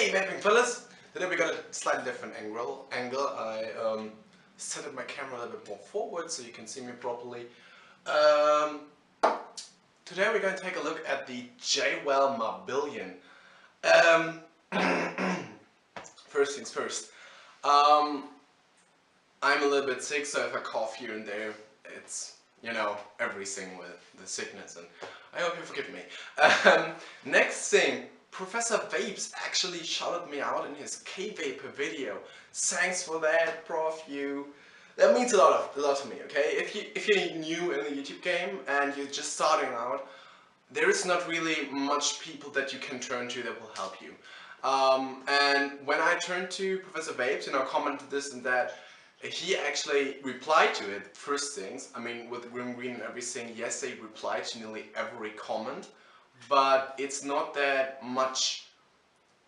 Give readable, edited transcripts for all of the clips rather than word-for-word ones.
Hey vaping fellas! Today we got a slightly different angle. I set up my camera a little bit more forward so you can see me properly. Today we're going to take a look at the Mabillion. First things first. I'm a little bit sick, so if I cough here and there, it's, you know, everything with the sickness, and I hope you forgive me. Next thing, Professor Vapes actually shouted me out in his K-Vape video. Thanks for that, Prof. That means a lot to me, okay? If you're new in the YouTube game and you're just starting out, there is not really much people that you can turn to that will help you. And when I turned to Professor Vapes, you know, commented this and that, he actually replied to it. First things, I mean, with Grim Green and everything, yes, they replied to nearly every comment, but it's not that much,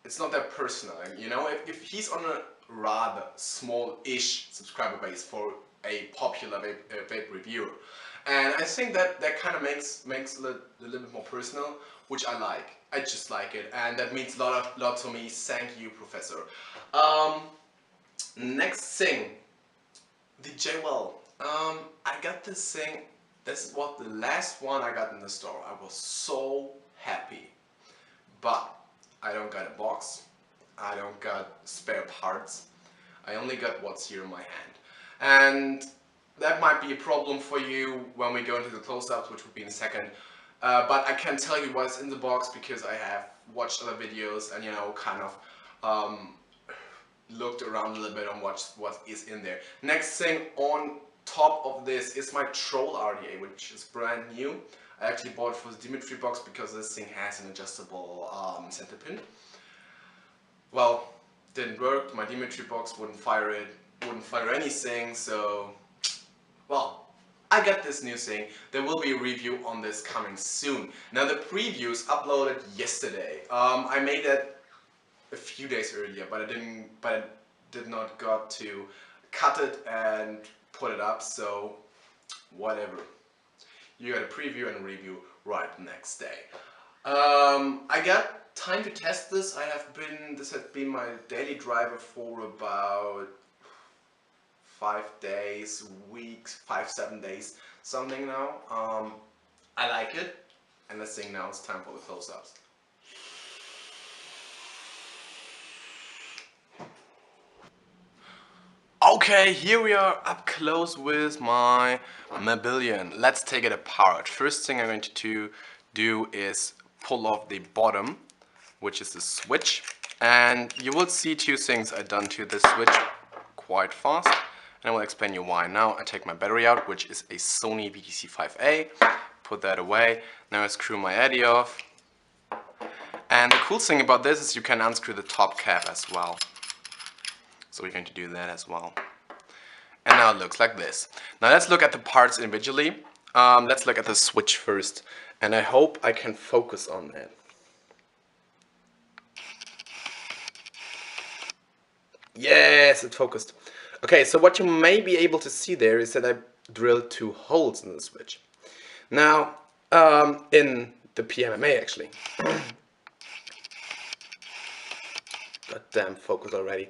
it's not that personal, you know. If he's on a rather small-ish subscriber base for a popular vape reviewer, and I think that kind of makes a little bit more personal, which I like. I just like it, and that means a lot to me. Thank you, Professor. Next thing, the JWell. I got this thing. This is what the last one I got in the store. I was so happy, but I don't got a box. I don't got spare parts. I only got what's here in my hand, and that might be a problem for you when we go into the close-ups, which will be in a second. But I can tell you what's in the box because I have watched other videos and, you know, kind of looked around a little bit on what is in there. Next thing on top of this is my Troll RDA, which is brand new. I actually bought it for the Dimitri box because this thing has an adjustable center pin. Well, didn't work. My Dimitri box wouldn't fire it, wouldn't fire anything, so well, I got this new thing. There will be a review on this coming soon. Now the preview's uploaded yesterday. I made that a few days earlier, but I did not got to cut it and put it up, so whatever. You got a preview and a review right the next day. I got time to test this. This has been my daily driver for about 5 days, weeks, 5-7 days, something now. I like it, and let's see, now it's time for the close-ups. Okay, here we are up close with my Mabillion. Let's take it apart. First thing I'm going to do is pull off the bottom, which is the switch. And you will see two things I've done to this switch quite fast. And I will explain you why. Now I take my battery out, which is a Sony VTC5A. Put that away. Now I screw my Addy off. And the cool thing about this is you can unscrew the top cap as well. So we're going to do that as well. And now it looks like this. Now let's look at the parts individually. Let's look at the switch first. And I hope I can focus on that. Yes, it focused. Okay, so what you may be able to see there is that I drilled 2 holes in the switch. Now, in the PMMA actually. Goddamn, focus already.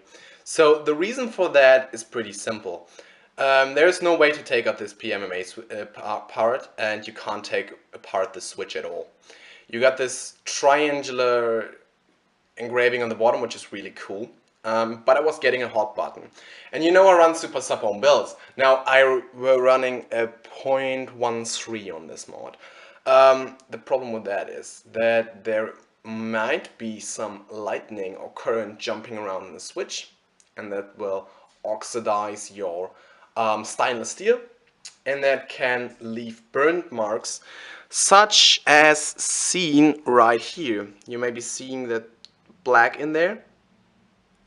So the reason for that is pretty simple. There is no way to take out this PMMA part, and you can't take apart the switch at all. You got this triangular engraving on the bottom, which is really cool. But I was getting a hot button. And you know I run super sub on builds. Now I were running a 0.13 on this mod. The problem with that is that there might be some lightning or current jumping around in the switch, and that will oxidize your stainless steel, and that can leave burnt marks such as seen right here. You may be seeing that black in there.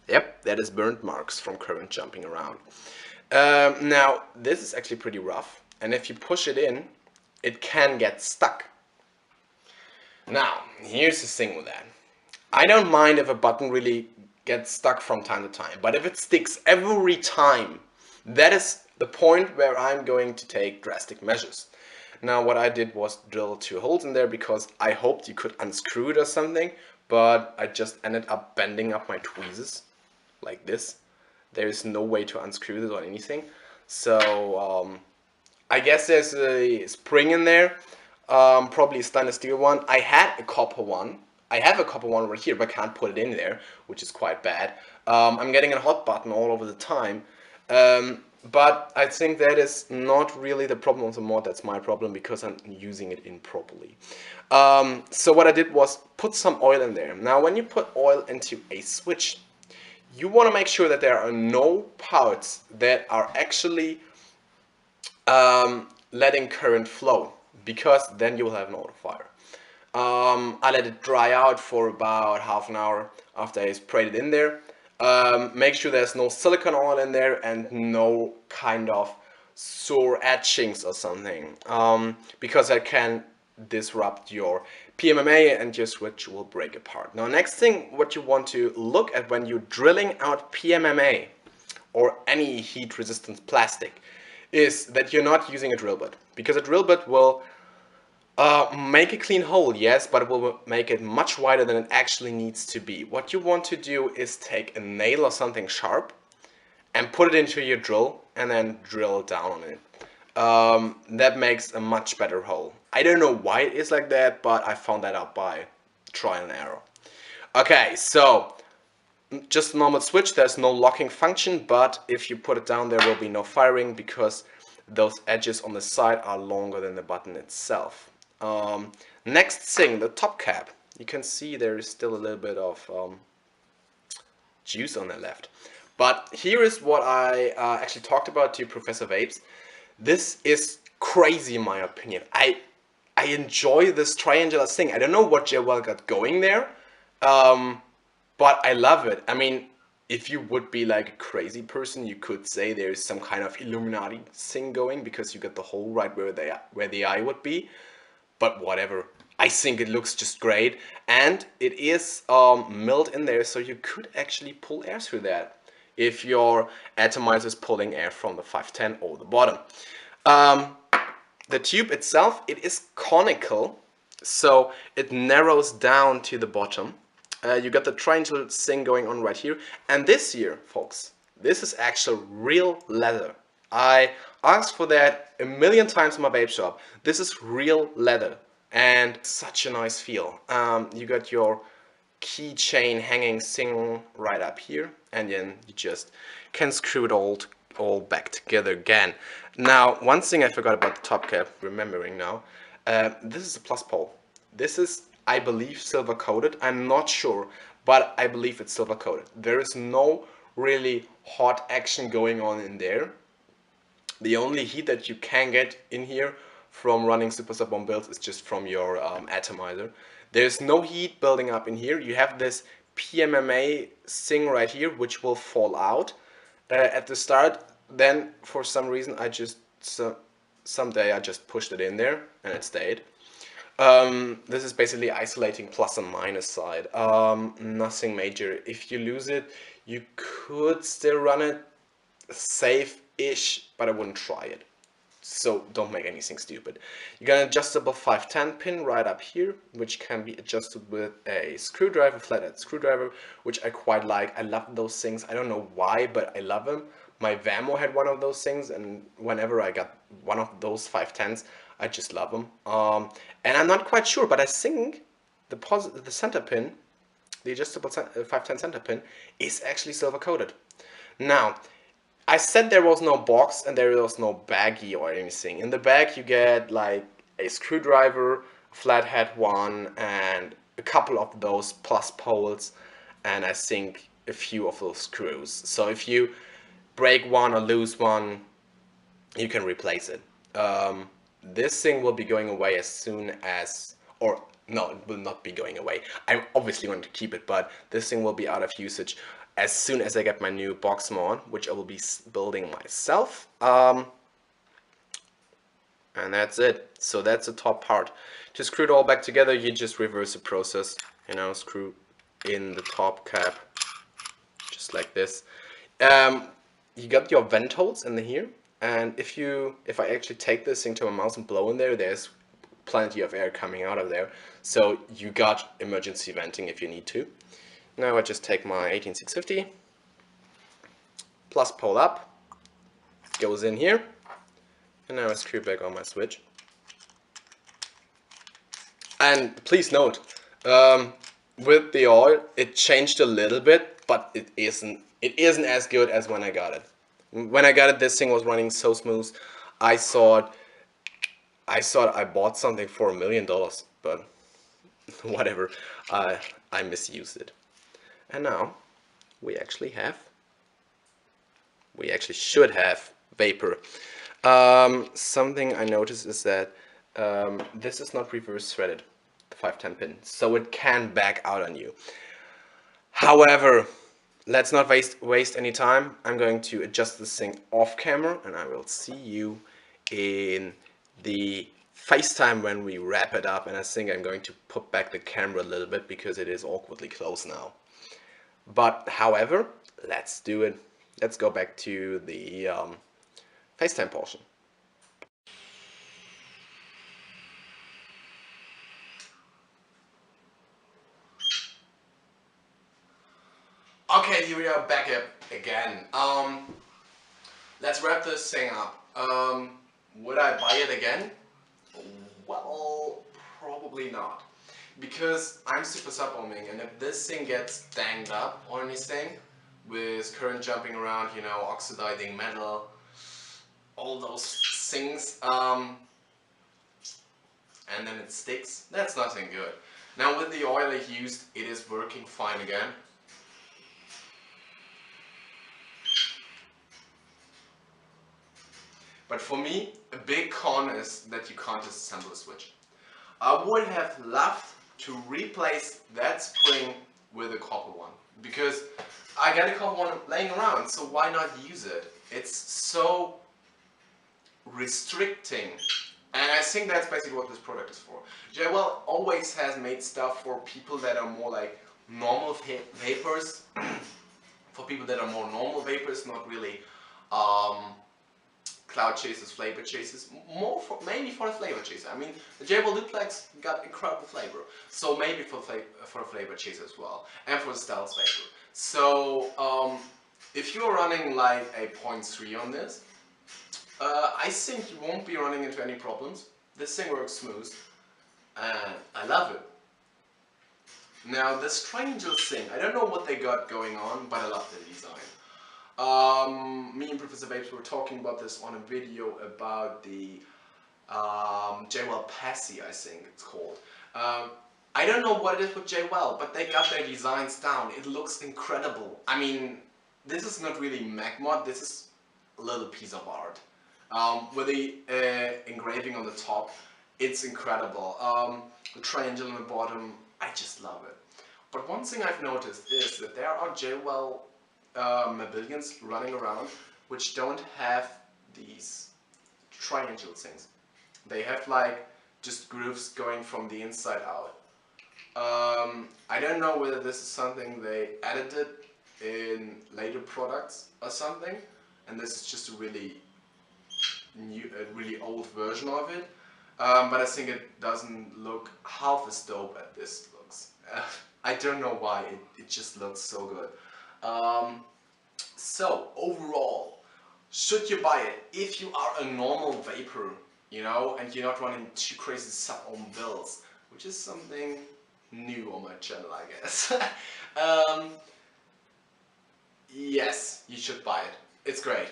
Yep, that is burnt marks from current jumping around. Now, this is actually pretty rough, and if you push it in, it can get stuck. Now, here's the thing with that. I don't mind if a button really gets stuck from time to time, but if it sticks every time, that is the point where I'm going to take drastic measures. Now, what I did was drill 2 holes in there because I hoped you could unscrew it or something, but I just ended up bending up my tweezers like this. There is no way to unscrew this or anything. So I guess there's a spring in there, probably a stainless steel one. I had a copper one. I have a copper one right here, but I can't put it in there, which is quite bad. I'm getting a hot button all over the time. But I think that is not really the problem of the mod, that's my problem because I'm using it improperly. So what I did was put some oil in there. Now when you put oil into a switch, you want to make sure that there are no parts that are actually letting current flow, because then you will have an auto fire. I let it dry out for about half an hour after I sprayed it in there. Make sure there's no silicone oil in there and no kind of sour etchings or something, because that can disrupt your PMMA and your switch will break apart. Now next thing what you want to look at when you're drilling out PMMA or any heat resistant plastic is that you're not using a drill bit, because a drill bit will make a clean hole, yes, but it will make it much wider than it actually needs to be. What you want to do is take a nail or something sharp and put it into your drill and then drill down on it. That makes a much better hole. I don't know why it is like that, but I found that out by trial and error. Okay, so just a normal switch, there's no locking function, but if you put it down there will be no firing because those edges on the side are longer than the button itself. Next thing, the top cap. You can see there is still a little bit of juice on the left. But here is what I actually talked about to Professor Vapes. This is crazy in my opinion. I enjoy this triangular thing. I don't know what Jewel got going there, but I love it. I mean, if you would be like a crazy person, you could say there is some kind of Illuminati thing going because you got the hole right where the eye would be. But whatever. I think it looks just great, and it is milled in there, so you could actually pull air through that if your atomizer is pulling air from the 510 or the bottom. The tube itself, it is conical, so it narrows down to the bottom. You got the triangular thing going on right here, and this here, folks, this is actual real leather. I asked for that a million times in my vape shop. This is real leather and such a nice feel. You got your keychain hanging thing right up here, and then you just can screw it all back together again. Now, one thing I forgot about the top cap, remembering now, this is a plus pole. This is, I believe, silver coated. I'm not sure, but I believe it's silver coated. There is no really hot action going on in there. The only heat that you can get in here from running Super Sub Bomb builds is just from your atomizer. There's no heat building up in here. You have this PMMA thing right here, which will fall out at the start. Then, for some reason, someday I just pushed it in there and it stayed. This is basically isolating plus and minus side. Nothing major. If you lose it, you could still run it safe-ish, but I wouldn't try it. So don't make anything stupid. You got an adjustable 510 pin right up here, which can be adjusted with a screwdriver, flathead screwdriver, which I quite like. I love those things. I don't know why, but I love them. My Vamo had one of those things, and whenever I got one of those 510s, I just love them. And I'm not quite sure, but I think the center pin, the adjustable 510 center pin, is actually silver coated. Now, I said there was no box and there was no baggie or anything. In the bag you get like a screwdriver, a flathead one, and a couple of those plus poles, and I think a few of those screws. So if you break one or lose one, you can replace it. This thing will be going away as soon as, or no, it will not be going away. I obviously want to keep it, but this thing will be out of usage as soon as I get my new box mod, which I will be building myself. And that's it. So that's the top part. To screw it all back together, you just reverse the process. You know, screw in the top cap, just like this. You got your vent holes in here. And if I actually take this thing to my mouth and blow in there, there's plenty of air coming out of there. So you got emergency venting if you need to. Now I just take my 18650, plus pole up, goes in here, and now I screw back on my switch. And please note, with the oil, it changed a little bit, but it isn't as good as when I got it. When I got it, this thing was running so smooth. I thought I bought something for $1 million, but whatever. I misused it. And now we actually should have vapor. Something I noticed is that this is not reverse threaded, the 510 pin, so it can back out on you. However, let's not waste any time. I'm going to adjust this thing off camera, and I will see you in the FaceTime when we wrap it up. And I think I'm going to put back the camera a little bit because it is awkwardly close now. But however, let's do it. Let's go back to the FaceTime portion. Okay, here we are back up again. Let's wrap this thing up. Would I buy it again? Well, probably not. Because I'm super sub-ohming, and if this thing gets danged up or anything, with current jumping around, you know, oxidizing metal, all those things, and then it sticks, that's nothing good. Now with the oil I used, it is working fine again. But for me, a big con is that you can't disassemble the switch. I would have loved to replace that spring with a copper one, because I got a copper one laying around, so why not use it? It's so restricting, and I think that's basically what this product is for. JWell always has made stuff for people that are more like normal vapors, for people that are more normal vapors, not really cloud chasers, flavor chasers, mainly for the flavor chaser. I mean, the JWell Duplex got incredible flavor, so maybe for the flavor chaser as well, and for the stealth vapor. So if you're running like a 0.3 on this, I think you won't be running into any problems. This thing works smooth, and I love it. Now the strangest thing, I don't know what they got going on, but I love the design. Me and Professor Vapes were talking about this on a video about the JWell Passy, I think it's called. I don't know what it is with JWell, but they got their designs down. It looks incredible. I mean, this is not really MacMod, this is a little piece of art. With the engraving on the top, it's incredible. The triangle on the bottom, I just love it. But one thing I've noticed is that there are JWell Mabillions running around which don't have these triangle things. They have like just grooves going from the inside out. I don't know whether this is something they edited in later products or something, and this is just a really old version of it. But I think it doesn't look half as dope as this looks. I don't know why, it just looks so good. So overall, should you buy it if you are a normal vapor, you know, and you're not running too crazy sub-ohm builds, which is something new on my channel, I guess. Yes, you should buy it. It's great.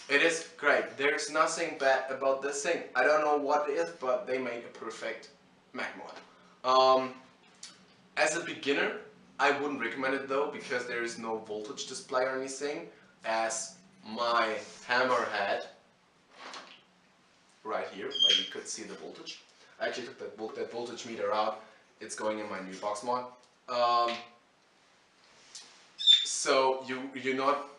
It is great. There's nothing bad about this thing. I don't know what it is, but they made a perfect MacMod. As a beginner, I wouldn't recommend it though, because there is no voltage display or anything, as my hammer had right here, where you could see the voltage. I actually took that voltage meter out. It's going in my new box mod. So you're not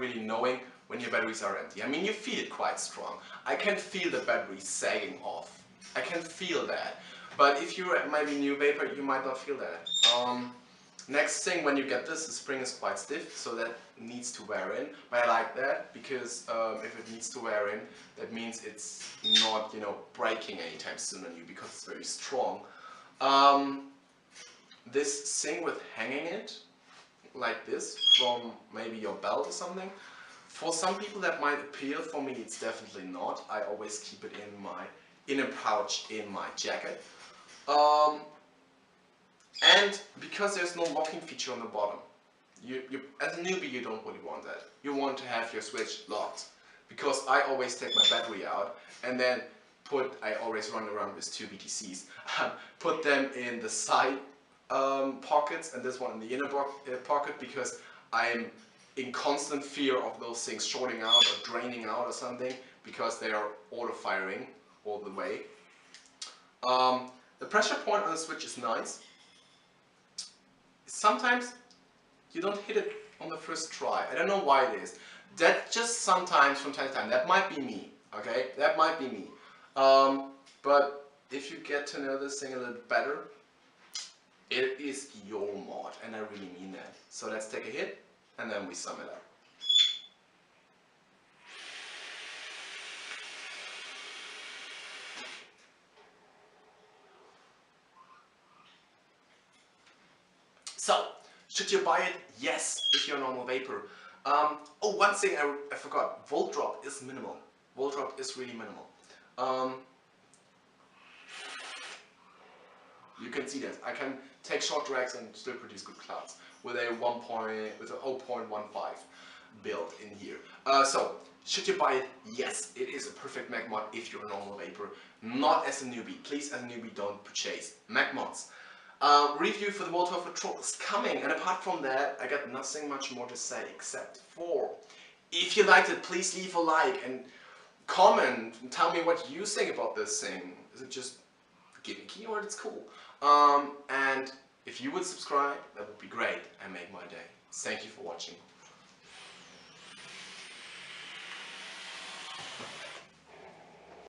really knowing when your batteries are empty. I mean, you feel it quite strong. I can feel the battery sagging off. I can feel that. But if you're maybe new vapor, you might not feel that. Next thing, when you get this, the spring is quite stiff, so that needs to wear in. But I like that because if it needs to wear in, that means it's not, you know, breaking anytime soon on you because it's very strong. This thing with hanging it like this from maybe your belt or something, for some people that might appeal. For me, it's definitely not. I always keep it in a pouch in my jacket. And because there's no locking feature on the bottom, as a newbie, you don't really want that. You want to have your switch locked, because I always take my battery out and then I always run around with two BTCs, put them in the side pockets and this one in the inner pocket, because I'm in constant fear of those things shorting out or draining out or something, because they are auto firing all the way. The pressure point on the switch is nice. Sometimes you don't hit it on the first try. I don't know why it is. That just sometimes, from time to time, that might be me, okay? That might be me. But if you get to know this thing a little better, it is your mod, and I really mean that. So let's take a hit, and then we sum it up. So, should you buy it? Yes, if you're a normal vapor. Oh, one thing I forgot. Volt drop is minimal. Volt drop is really minimal. You can see that. I can take short drags and still produce good clouds with a 0.15 build in here. So, should you buy it? Yes, it is a perfect Mac mod if you're a normal vapor. Not as a newbie. Please, as a newbie, don't purchase Mac mods. Review for the Voltov Patrol is coming, and apart from that, I got nothing much more to say except for, if you liked it, please leave a like and comment and tell me what you think about this thing. Is it just gimmicky or it's cool? And if you would subscribe, that would be great and make my day. Thank you for watching.